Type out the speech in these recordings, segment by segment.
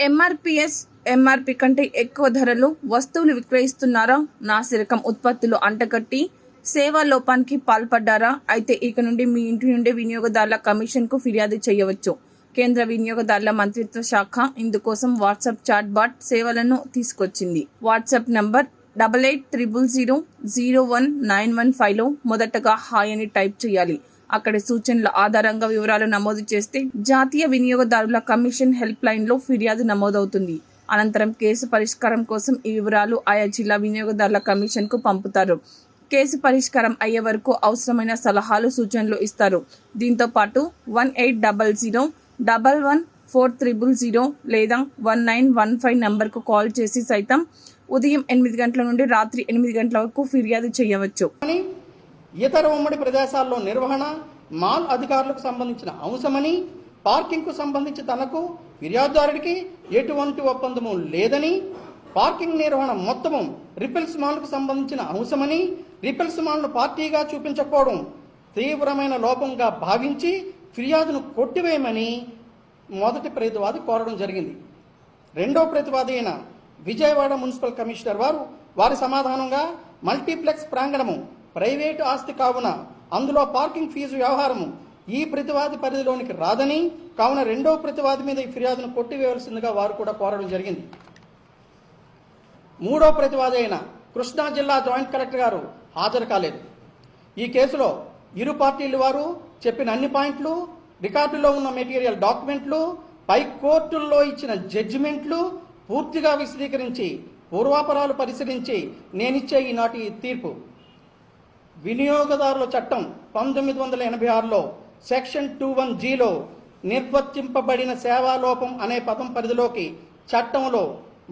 MRP కంటే ఎక్కువ ధరలు వస్తువులు విక్రయిస్తున్నారా? నాసిరకం ఉత్పత్తులు అంటగట్టి సేవా లోపానికి పాల్పడ్డారా? అయితే ఇక నుండి మీ ఇంటి నుండే వినియోగదారుల కమిషన్కు ఫిర్యాదు చేయవచ్చు. కేంద్ర వినియోగదారుల మంత్రిత్వ శాఖ ఇందుకోసం వాట్సాప్ చాట్ బాట్ సేవలను తీసుకొచ్చింది. వాట్సాప్ నంబర్ 8800019115లో మొదటగా హాయ్ అని టైప్ చేయాలి. అక్కడి సూచనల ఆధారంగా వివరాలు నమోదు చేస్తే జాతీయ వినియోగదారుల కమిషన్ హెల్ప్ లైన్లో ఫిర్యాదు నమోదవుతుంది. అనంతరం కేసు పరిష్కారం కోసం ఈ వివరాలు ఆయా జిల్లా వినియోగదారుల కమిషన్కు పంపుతారు. కేసు పరిష్కారం అయ్యే వరకు అవసరమైన సలహాలు, సూచనలు ఇస్తారు. దీంతో పాటు 1800111400 లేదా 1915 నంబర్కు కాల్ చేసి సైతం ఉదయం 8 గంటల నుండి రాత్రి 8 గంటల వరకు ఫిర్యాదు చేయవచ్చు. ఇతర ఉమ్మడి ప్రదేశాల్లో నిర్వహణ మాల్ అధికారులకు సంబంధించిన అంశమని, పార్కింగ్కు సంబంధించి తనకు ఫిర్యాదుదారుడికి ఎటువంటి ఒప్పందము లేదని, పార్కింగ్ నిర్వహణ మొత్తము రిపెల్స్ మాల్కు సంబంధించిన అంశమని, రిపెల్స్ మాల్ను పార్టీగా చూపించకపోవడం తీవ్రమైన లోపంగా భావించి ఫిర్యాదును కొట్టివేయమని మొదటి ప్రతివాది కోరడం జరిగింది. రెండో ప్రతివాది అయిన విజయవాడ మున్సిపల్ కమిషనర్ వారి సమాధానంగా మల్టీప్లెక్స్ ప్రాంగణము ప్రైవేటు ఆస్తి కావున అందులో పార్కింగ్ ఫీజు వ్యవహారము ఈ ప్రతివాది పరిధిలోనికి రాదని, కావున రెండో ప్రతివాది మీద ఈ ఫిర్యాదును కొట్టివేయవలసిందిగా వారు కూడా కోరడం జరిగింది. మూడో ప్రతివాది అయిన కృష్ణా జిల్లా జాయింట్ కలెక్టర్ గారు హాజరు కాలేదు. ఈ కేసులో ఇరు పార్టీల వారు చెప్పిన అన్ని పాయింట్లు, రికార్డులో ఉన్న మెటీరియల్ డాక్యుమెంట్లు, పై కోర్టుల్లో ఇచ్చిన జడ్జిమెంట్లు పూర్తిగా విశదీకరించి పూర్వాపరాలు పరిశీలించి నేనిచ్చే ఈనాటి తీర్పు వినియోగదారుల చట్టం 1986లో సెక్షన్ 21Gలో నిర్వచింపబడిన సేవాలోపం అనే పదం పరిధిలోకి చట్టంలో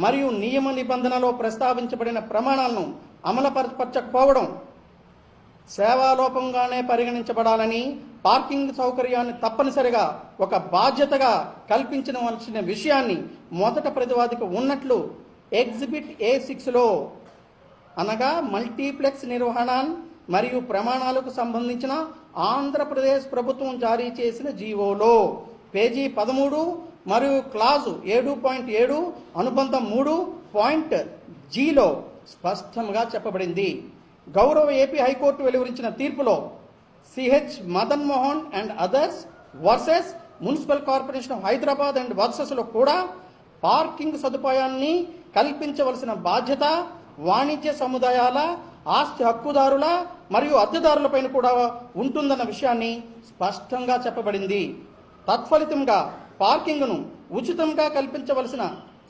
మరియు నియమ నిబంధనలో ప్రస్తావించబడిన ప్రమాణాలను అమలుపరచకపోవడం సేవాలోపంగానే పరిగణించబడాలని, పార్కింగ్ సౌకర్యాన్ని తప్పనిసరిగా ఒక బాధ్యతగా కల్పించవలసిన విషయాన్ని మొదట ప్రతివాదికి ఉన్నట్లు ఎగ్జిబిట్ A6లో అనగా మల్టీప్లెక్స్ నిర్వహణ మరియు ప్రమాణాలకు సంబంధించిన ఆంధ్రప్రదేశ్ ప్రభుత్వం జారీ చేసిన జీవోలో పేజీ 13 మరియు క్లాజు 7.7 అనుబంధం 3.Gలో స్పష్టంగా చెప్పబడింది. గౌరవ ఏపీ హైకోర్టు వెలువరించిన తీర్పులో CH Madan Mohan and others versus municipal corporation of Hyderabad and వర్సెస్లో కూడా పార్కింగ్ సదుపాయాన్ని కల్పించవలసిన బాధ్యత వాణిజ్య సముదాయాల, ఆస్తి హక్కుదారుల మరియు అద్దెదారులపైన కూడా ఉంటుందన్న విషయాన్ని స్పష్టంగా చెప్పబడింది. తత్ఫలితంగా పార్కింగ్ను ఉచితంగా కల్పించవలసిన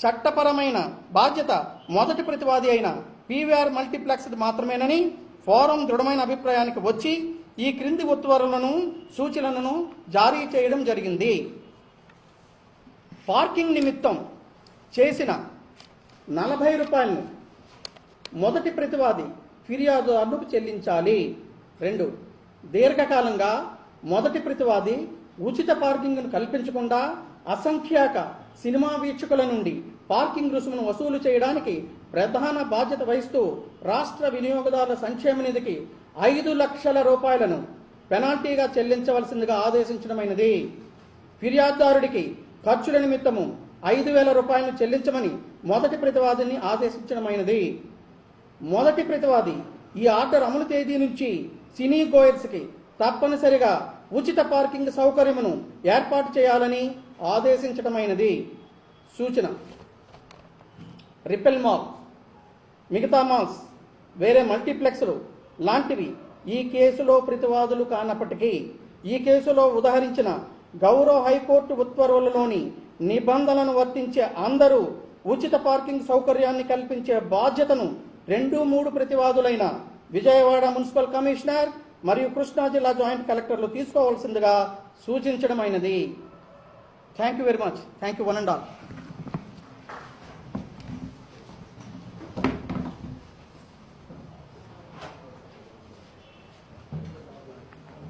చట్టపరమైన బాధ్యత మొదటి ప్రతివాది అయిన PVR మల్టీప్లెక్స్ మాత్రమేనని ఫోరం దృఢమైన అభిప్రాయానికి వచ్చి ఈ క్రింది ఉత్తర్వులను, సూచనలను జారీ చేయడం జరిగింది. పార్కింగ్ నిమిత్తం చేసిన 40 రూపాయలను మొదటి ప్రతివాది ఫిర్యాదుదారులకు చెల్లించాలి. 2. దీర్ఘకాలంగా మొదటి ప్రతివాది ఉచిత పార్కింగ్ను కల్పించకుండా అసంఖ్యాక సినిమా వీక్షకుల నుండి పార్కింగ్ రుసుమును వసూలు చేయడానికి ప్రధాన బాధ్యత వహిస్తూ రాష్ట్ర వినియోగదారుల సంక్షేమ నిధికి 5 లక్షల రూపాయలను పెనాల్టీగా చెల్లించవలసిందిగా ఆదేశించడమైనది. ఫిర్యాదుదారుడికి ఖర్చుల నిమిత్తము 5,000 రూపాయలను చెల్లించమని మొదటి ప్రతివాదిని ఆదేశించడమైనది. మొదటి ప్రతివాది ఈ ఆర్డర్ అమలు తేదీ నుంచి సినీ గోయర్స్కి తప్పనిసరిగా ఉచిత పార్కింగ్ సౌకర్యమును ఏర్పాటు చేయాలని ఆదేశించడమైనది. సూచన: రిపెల్ మాల్, మిగతా మాల్స్, వేరే మల్టీప్లెక్స్లు లాంటివి ఈ కేసులో ప్రతివాదులు కానప్పటికీ ఈ కేసులో ఉదహరించిన గౌరవ హైకోర్టు ఉత్తర్వులలోని నిబంధనలను వర్తించే అందరూ ఉచిత పార్కింగ్ సౌకర్యాన్ని కల్పించే బాధ్యతను 2-3 ప్రతివాదులైన విజయవాడ మున్సిపల్ కమిషనర్ మరియు కృష్ణా జిల్లా జాయింట్ కలెక్టర్లు తీసుకోవాల్సిందిగా సూచించడమైనది. Thank you very much. Thank you one and all.